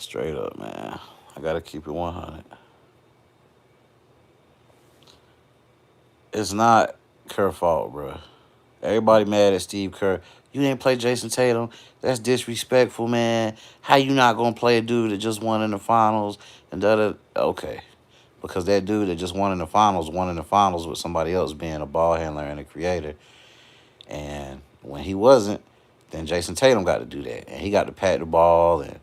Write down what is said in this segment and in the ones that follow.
Straight up, man. I gotta keep it 100. It's not Kerr fault, bro. Everybody mad at Steve Kerr. You didn't play Jason Tatum. That's disrespectful, man. How you not gonna play a dude that just won in the finals and da da? Okay, because that dude that just won in the finals with somebody else being a ball handler and a creator. And when he wasn't, then Jason Tatum got to do that, and he got to pat the ball and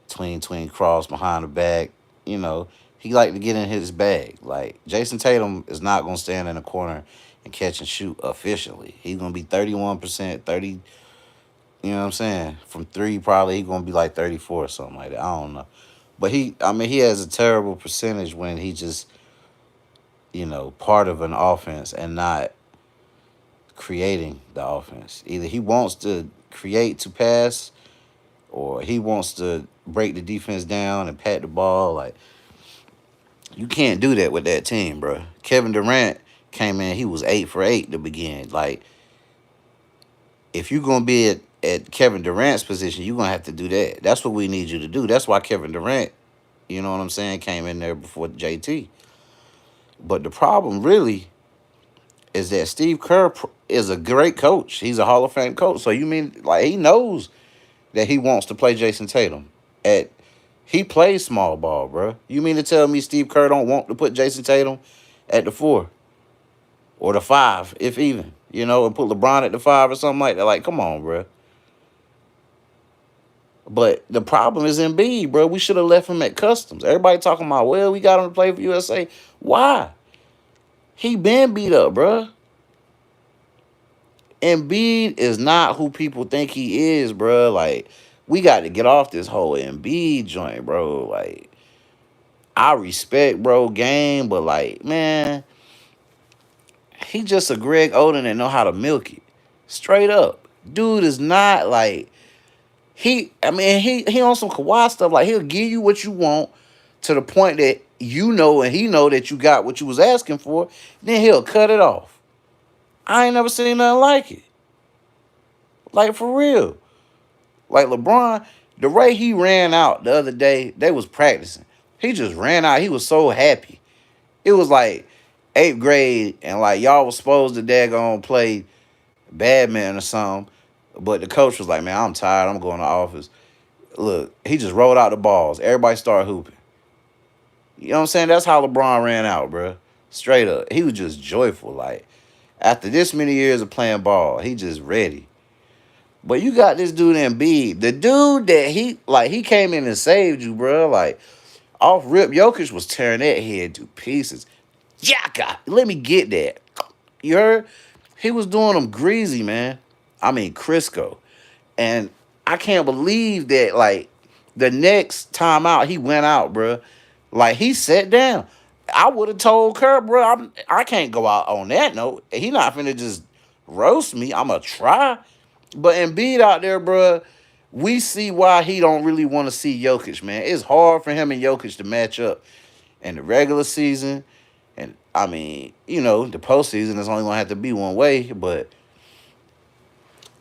tween cross behind the back. You know, he like to get in his bag. Like Jason Tatum is not gonna stand in the corner and catch and shoot efficiently. He's gonna be 31%, 30. You know what I'm saying? From three, probably he gonna be like 34 or something like that. I don't know, but he has a terrible percentage when he just part of an offense and not creating the offense. Either he wants to create to pass, or he wants to break the defense down and pat the ball. Like, you can't do that with that team, bro. Kevin Durant came in, he was 8 for 8 to begin. Like, if you're gonna be at Kevin Durant's position, you're gonna have to do that. That's what we need you to do. That's why Kevin Durant, you know what I'm saying, came in there before JT. But the problem really is that Steve Kerr is a great coach. He's a Hall of Fame coach. So you mean like he knows that he wants to play Jason Tatum at he plays small ball, bro. You mean to tell me Steve Kerr don't want to put Jason Tatum at the 4 or the 5, if even, and put LeBron at the 5 or something like that? Like, come on, bro. But the problem is Embiid, bro. We should have left him at customs. Everybody talking about, well, we got him to play for USA. Why? He been beat up, bro. Embiid is not who people think he is, bro. Like, we got to get off this whole Embiid joint, bro. Like, I respect bro game, but like, man, he just a Greg Oden that know how to milk it. Straight up. Dude is not like he on some Kawhi stuff. Like, he'll give you what you want to the point that you know and he know that you got what you was asking for, then he'll cut it off. I ain't never seen nothing like it. Like, for real. Like LeBron, the way he ran out the other day, they was practicing. He just ran out. He was so happy. It was like 8th grade, and like y'all was supposed to daggone play badminton or something. But the coach was like, man, I'm tired. I'm going to the office. Look, he just rolled out the balls. Everybody started hooping. You know what I'm saying? That's how LeBron ran out, bro. Straight up. He was just joyful. Like, after this many years of playing ball, he just ready. But you got this dude Embiid. The dude that he came in and saved you, bro. Like, off rip, Jokic was tearing that head to pieces. Jaka, let me get that. You heard? He was doing them greasy, man. I mean, Crisco. And I can't believe that, like, the next time out, he went out, bro. Like, he sat down. I would have told Kerr, bro, I can't go out on that note. He not finna just roast me. I'm going to try. But Embiid out there, bro, we see why he don't really want to see Jokic, man. It's hard for him and Jokic to match up in the regular season. And, I mean, the postseason is only going to have to be one way. But,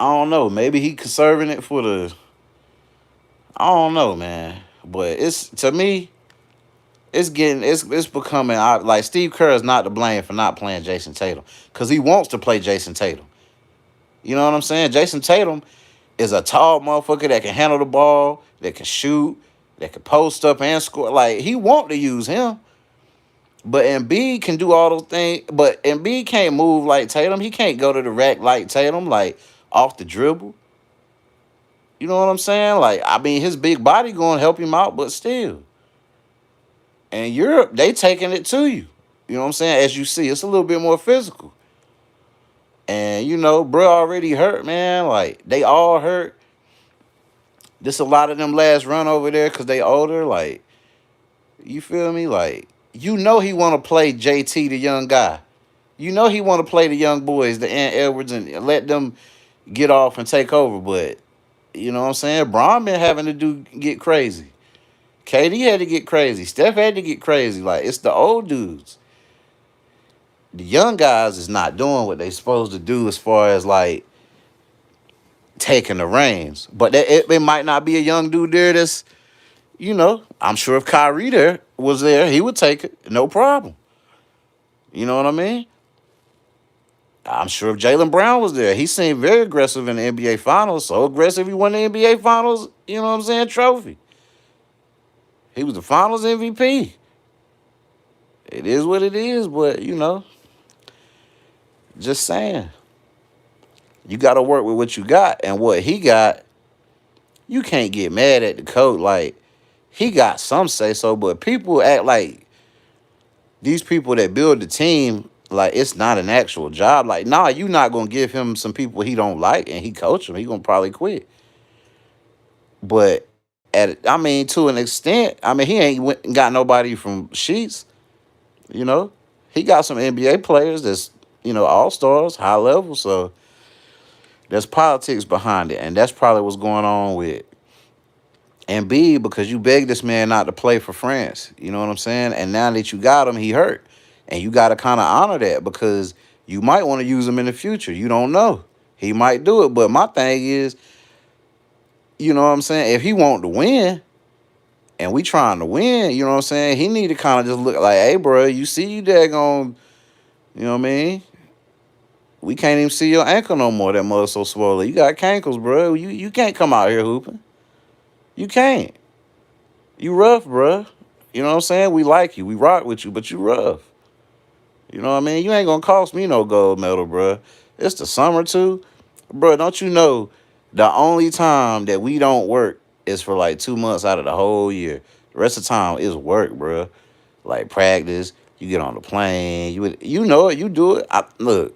I don't know. Maybe he conserving it for the... I don't know, man. But to me, it's becoming... Like, Steve Kerr is not to blame for not playing Jason Tatum. Because he wants to play Jason Tatum. You know what I'm saying? Jason Tatum is a tall motherfucker that can handle the ball, that can shoot, that can post up and score. Like, he want to use him. But Embiid can do all those things. But Embiid can't move like Tatum. He can't go to the rack like Tatum, like, off the dribble. You know what I'm saying? Like, I mean, his big body going to help him out, but still. And Europe, they taking it to you. You know what I'm saying? As you see, it's a little bit more physical. And, bro already hurt, man. Like, they all hurt. This a lot of them last run over there because they older. Like, you feel me? Like, he want to play JT, the young guy. He want to play the young boys, the Ant Edwards, and let them get off and take over. But, you know what I'm saying? Bron been having to get crazy. KD had to get crazy. Steph had to get crazy. Like, it's the old dudes. The young guys is not doing what they supposed to do as far as, like, taking the reins. But it might not be a young dude there that's I'm sure if Kyrie was there, he would take it, no problem. You know what I mean? I'm sure if Jalen Brown was there, he seemed very aggressive in the NBA Finals. So aggressive he won the NBA Finals. You know what I'm saying? Trophy. He was the Finals MVP. It is what it is, but just saying, you got to work with what you got, and what he got. You can't get mad at the coach. Like, he got some say so, but people act like these people that build the team, like it's not an actual job. Like, nah, you not gonna give him some people he don't like and he coach them. He gonna probably quit. But I mean, to an extent, I mean, he ain't got nobody from Sheets. You know, he got some NBA players that's all stars, high level. So there's politics behind it, and that's probably what's going on with and B, because you begged this man not to play for France. You know what I'm saying? And now that you got him, he hurt. And you got to kind of honor that because you might want to use him in the future. You don't know. He might do it. But my thing is, you know what I'm saying? If he want to win and we trying to win, you know what I'm saying? He need to kind of just look like, hey, bro, you see you daggone, you know what I mean? We can't even see your ankle no more. That mud so swollen. You got cankles, bro. You can't come out here hooping. You can't. You rough, bro. You know what I'm saying? We like you. We rock with you, but you rough. You know what I mean? You ain't gonna cost me no gold medal, bro. It's the summer too. Bro, don't you know the only time that we don't work is for like 2 months out of the whole year. The rest of the time is work, bro. Like practice, you get on the plane, you know it, you do it. Look,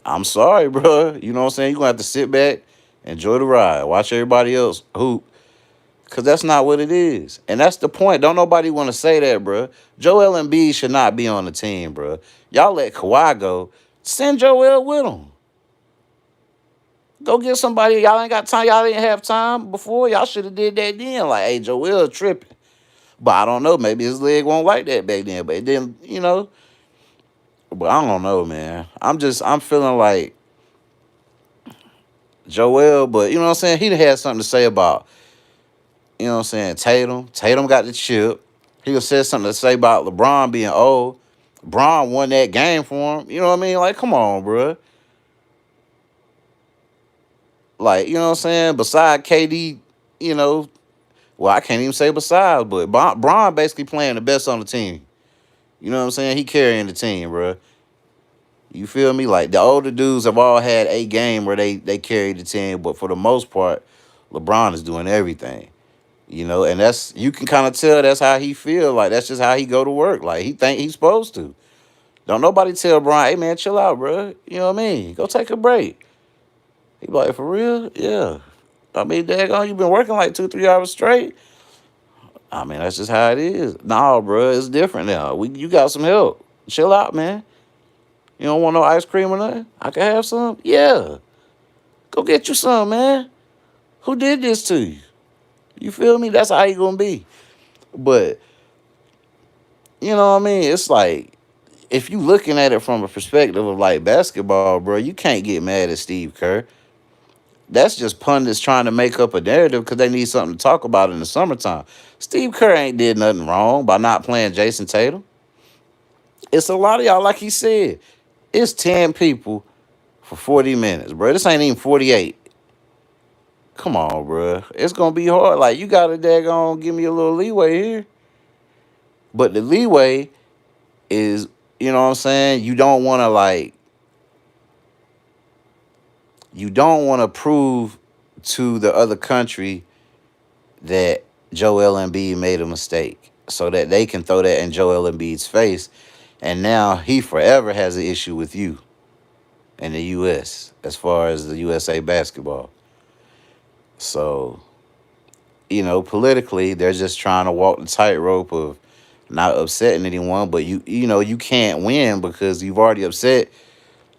I'm sorry, bro. You know what I'm saying? You're gonna have to sit back, enjoy the ride, watch everybody else hoop. Cause that's not what it is, and that's the point. Don't nobody want to say that, bro. Joel Embiid should not be on the team, bro. Y'all let Kawhi go. Send Joel with him. Go get somebody. Y'all ain't got time. Y'all didn't have time before. Y'all should have did that then. Like, hey, Joel tripping, but I don't know. Maybe his leg won't like that back then. But it didn't. But I don't know, man. I'm feeling like Joel, but you know what I'm saying. He had something to say about what I'm saying, Tatum. Tatum got the chip. He was said something to say about LeBron being old. LeBron won that game for him. You know what I mean? Like, come on, bro. Like, you know what I'm saying? Beside KD, you know, well, I can't even say besides, but Bron basically playing the best on the team. You know what I'm saying? He carrying the team, bro. You feel me? Like, the older dudes have all had a game where they carried the team, but for the most part, LeBron is doing everything. And that's you can kind of tell that's how he feel. Like that's just how he go to work. Like he think he's supposed to. Don't nobody tell Brian, hey man, chill out, bro. You know what I mean? Go take a break. He be like, for real? Yeah. I mean, daggone, you been working like 2, 3 hours straight. I mean, that's just how it is. Nah, bro, it's different now. You got some help. Chill out, man. You don't want no ice cream or nothing? I can have some? Yeah. Go get you some, man. Who did this to you? You feel me? That's how you gonna be. But you know what I mean? It's like if you looking at it from a perspective of like basketball, bro, you can't get mad at Steve Kerr. That's just pundits trying to make up a narrative because they need something to talk about in the summertime. Steve Kerr ain't did nothing wrong by not playing Jason Tatum. It's a lot of y'all, like he said. It's 10 people for 40 minutes, bro. This ain't even 48. Come on, bro. It's gonna be hard. Like you gotta daggone give me a little leeway here. But the leeway is, you know what I'm saying? You don't want to prove to the other country that Joel Embiid made a mistake so that they can throw that in Joel Embiid's face. And now he forever has an issue with you in the U.S. as far as the USA basketball. So, politically, they're just trying to walk the tightrope of not upsetting anyone, but you can't win because you've already upset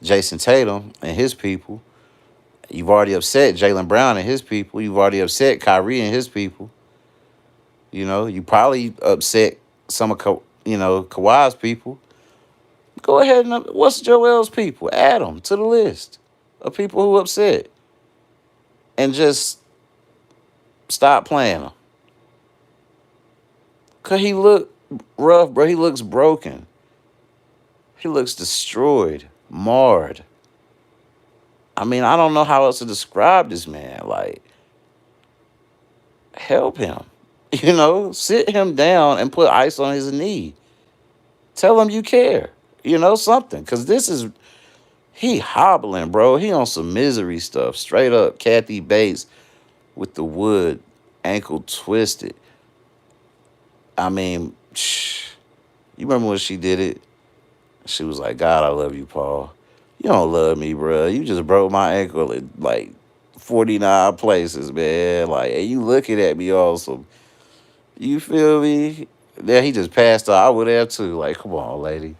Jason Tatum and his people. You've already upset Jalen Brown and his people. You've already upset Kyrie and his people. You probably upset some of Kawhi's people. Go ahead and what's Joel's people? Add them to the list of people who upset and just stop playing them. Cause he look rough, bro. He looks broken. He looks destroyed, marred. I mean, I don't know how else to describe this man. Like, help him. Sit him down and put ice on his knee. Tell him you care. Something. Cause he hobbling, bro. He on some misery stuff. Straight up, Kathy Bates with the wood, ankle twisted. I mean, you remember when she did it? She was like, God, I love you, Paul. You don't love me, bro. You just broke my ankle at like 49 places, man. Like, and you looking at me also. You feel me? Yeah, he just passed out. I would have too. Like, come on, lady.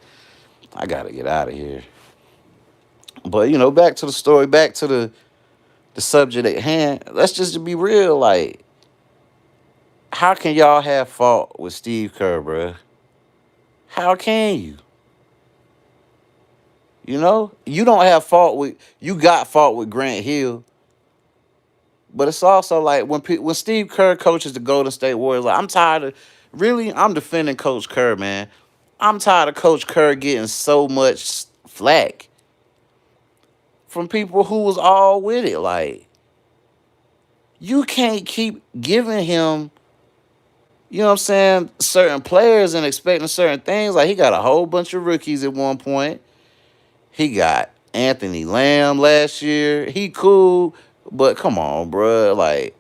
I gotta get out of here. But back to the story, back to the subject at hand. Let's just be real. Like, how can y'all have fault with Steve Kerr, bro? How can you? You don't have fault with. You got fault with Grant Hill, but it's also like when Steve Kerr coaches the Golden State Warriors. Like, I'm tired of. Really, I'm defending Coach Kerr, man. I'm tired of Coach Kerr getting so much flack from people who was all with it. Like, you can't keep giving him, certain players and expecting certain things. Like, he got a whole bunch of rookies at one point. He got Anthony Lamb last year. He cool, but come on, bro. Like,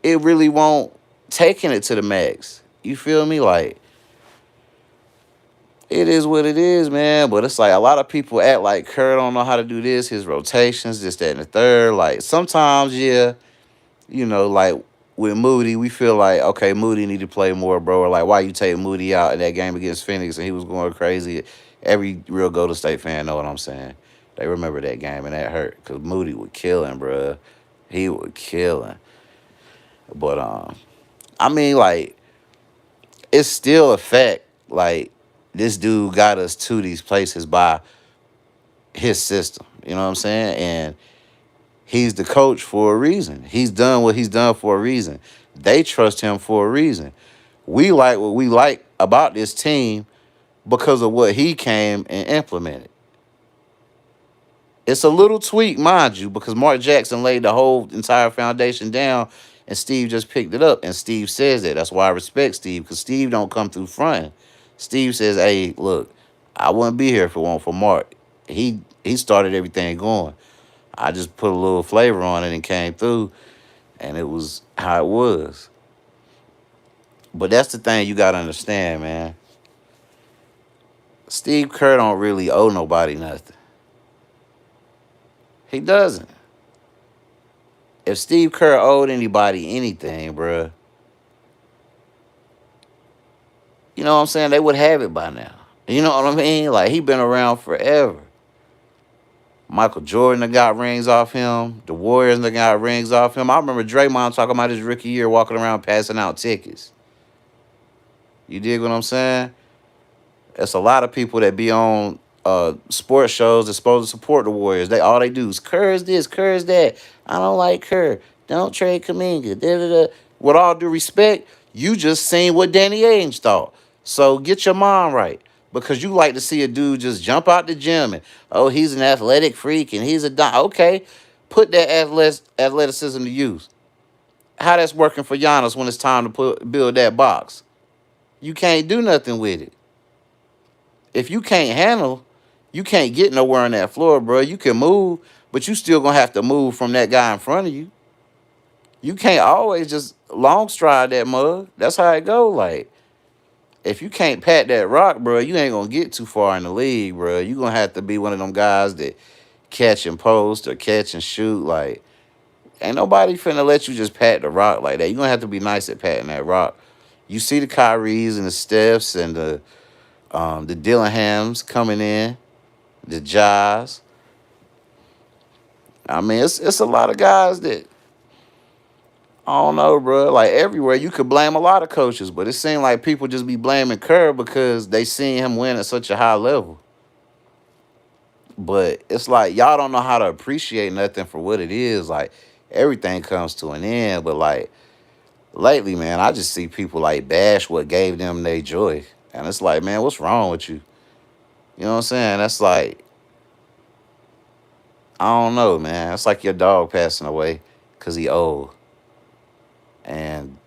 it really won't taking it to the max. You feel me? Like, it is what it is, man. But it's like a lot of people act like Kerr don't know how to do this, his rotations, this, that, and the third. Like, sometimes, yeah, like with Moody, we feel like, okay, Moody need to play more, bro. Or like, why you take Moody out in that game against Phoenix and he was going crazy? Every real Golden State fan know what I'm saying. They remember that game and that hurt because Moody would kill him, bro. He would kill him. But I mean, like, it's still a fact. Like, this dude got us to these places by his system. You know what I'm saying? And he's the coach for a reason. He's done what he's done for a reason. They trust him for a reason. We like what we like about this team because of what he came and implemented. It's a little tweak, mind you, because Mark Jackson laid the whole entire foundation down and Steve just picked it up. And Steve says that. That's why I respect Steve, because Steve don't come through fronting. Steve says, hey, look, I wouldn't be here if it weren't for Mark. He started everything going. I just put a little flavor on it and came through, and it was how it was. But that's the thing you got to understand, man. Steve Kerr don't really owe nobody nothing. He doesn't. If Steve Kerr owed anybody anything, bruh, you know what I'm saying? They would have it by now. You know what I mean? Like, he been around forever. Michael Jordan done got rings off him. The Warriors done got rings off him. I remember Draymond talking about his rookie year walking around passing out tickets. You dig what I'm saying? It's a lot of people that be on sports shows that's supposed to support the Warriors. All they do is Kerr is this, Kerr is that. I don't like Kerr. Don't trade Kuminga. Da, da, da. With all due respect, you just seen what Danny Ainge thought. So get your mind right. Because you like to see a dude just jump out the gym and, oh, he's an athletic freak and he's a okay. Put that athleticism to use. How that's working for Giannis when it's time to build that box. You can't do nothing with it. If you can't handle, you can't get nowhere on that floor, bro. You can move, but you still gonna have to move from that guy in front of you. You can't always just long stride that mug. That's how it go. Like, if you can't pat that rock, bro, you ain't gonna get too far in the league, bro. You gonna have to be one of them guys that catch and post or catch and shoot. Like, ain't nobody finna let you just pat the rock like that. You gonna have to be nice at patting that rock. You see the Kyries and the Stephs and the Dillinghams coming in, the Jaws. I mean, it's a lot of guys that, I don't know, bro. Like, everywhere you could blame a lot of coaches, but it seemed like people just be blaming Kerr because they seen him win at such a high level. But it's like y'all don't know how to appreciate nothing for what it is. Like, everything comes to an end, but like, Lately, man, I just see people like bash what gave them their joy. And it's like, man, what's wrong with you? You know what I'm saying? That's like, I don't know, man. It's like your dog passing away because he old. And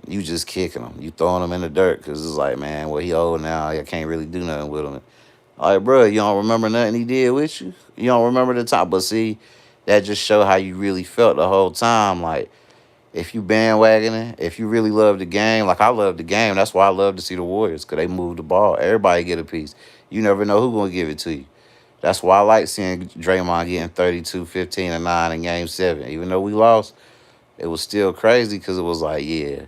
you just kicking him. You throwing him in the dirt because it's like, man, well, he old now. I can't really do nothing with him. Like, bro, you don't remember nothing he did with you? You don't remember the time. But see, that just show how you really felt the whole time. Like, if you bandwagoning, if you really love the game, like I love the game, that's why I love to see the Warriors, because they move the ball. Everybody get a piece. You never know who going to give it to you. That's why I like seeing Draymond getting 32, 15, and 9 in game 7. Even though we lost, it was still crazy because it was like, yeah,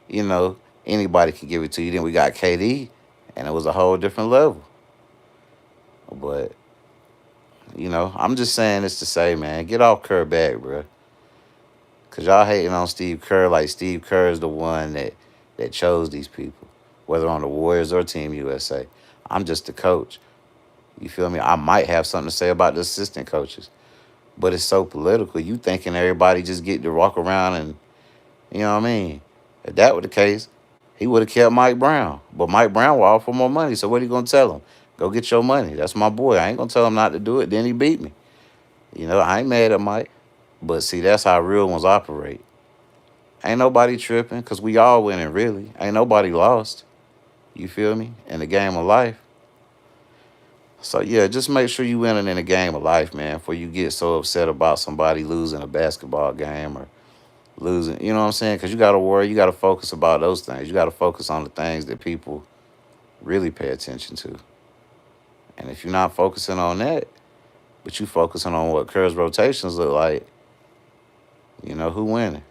you know, anybody can give it to you. Then we got KD, and it was a whole different level. But, I'm just saying this to say, man, get off Kerr back, bro. Because y'all hating on Steve Kerr like Steve Kerr is the one that chose these people, whether on the Warriors or Team USA. I'm just the coach. You feel me? I might have something to say about the assistant coaches, but it's so political. You thinking everybody just get to walk around and, you know what I mean? If that were the case, he would have kept Mike Brown. But Mike Brown will offer more money. So what are you going to tell him? Go get your money. That's my boy. I ain't going to tell him not to do it. Then he beat me. I ain't mad at Mike. But see, that's how real ones operate. Ain't nobody tripping because we all winning, really. Ain't nobody lost. You feel me? In the game of life. So, yeah, just make sure you winning in the game of life, man, before you get so upset about somebody losing a basketball game or losing. You know what I'm saying? Because you got to worry. You got to focus about those things. You got to focus on the things that people really pay attention to. And if you're not focusing on that, but you focusing on what Kerr's rotations look like, who winning?